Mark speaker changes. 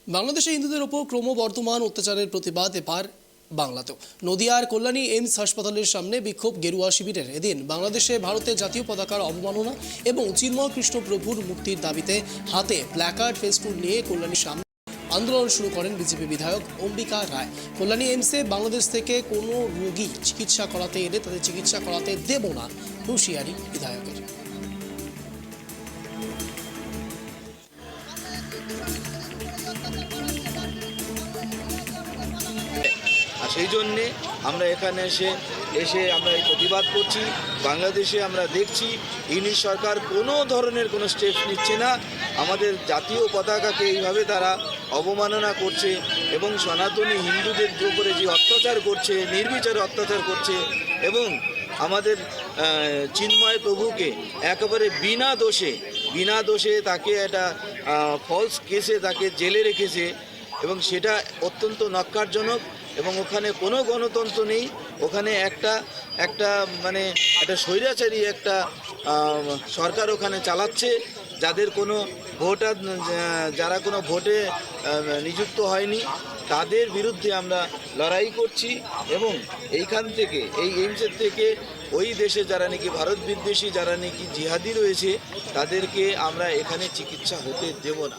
Speaker 1: বাংলাদেশে হিন্দুদের ওপর ক্রমবর্ধমান অত্যাচারের প্রতিবাদ এবার বাংলাতেও। নদিয়ার কল্যাণী এইমস হাসপাতালের সামনে বিক্ষোভ গেরুয়া শিবিরের। এদিন বাংলাদেশে ভারতের জাতীয় পতাকার অবমাননা এবং চিন্ময় কৃষ্ণ প্রভুর মুক্তির দাবিতে হাতে প্ল্যাকার্ড ফেস্টুন নিয়ে কল্যাণীর সামনে আন্দোলন শুরু করেন বিজেপি বিধায়ক অম্বিকা রায়। কল্যাণী এইমসে বাংলাদেশ থেকে কোনো রোগী চিকিৎসা করাতে এলে তাদের চিকিৎসা করাতে দেব না, হুঁশিয়ারি বিধায়কের।
Speaker 2: আর সেই জন্যে আমরা এখানে এসে আমরা এই প্রতিবাদ করছি। বাংলাদেশে আমরা দেখছি ইংলিশ সরকার কোনো ধরনের কোনো স্টেপ নিচ্ছে না। আমাদের জাতীয় পতাকাকে এইভাবে তারা অবমাননা করছে এবং সনাতনী হিন্দুদের উপরে যে অত্যাচার করছে, নির্বিচারে অত্যাচার করছে এবং আমাদের চিন্ময় প্রভুকে একেবারে বিনা দোষে তাকে একটা ফলস কেসে তাকে জেলে রেখেছে এবং সেটা অত্যন্ত ন্যক্কারজনক। এবং ওখানে কোনো গণতন্ত্র নেই, ওখানে একটা স্বৈরাচারী একটা সরকার ওখানে চালাচ্ছে। যাদের কোনো ভোটার, যারা কোনো ভোটে নিযুক্ত হয়নি তাদের বিরুদ্ধে আমরা লড়াই করছি এবং এইখান থেকে এই এইমসের থেকে ওই দেশে যারা নাকি ভারত বিদ্বেষী, যারা নাকি জিহাদি রয়েছে তাদেরকে আমরা এখানে চিকিৎসা হতে দেব না।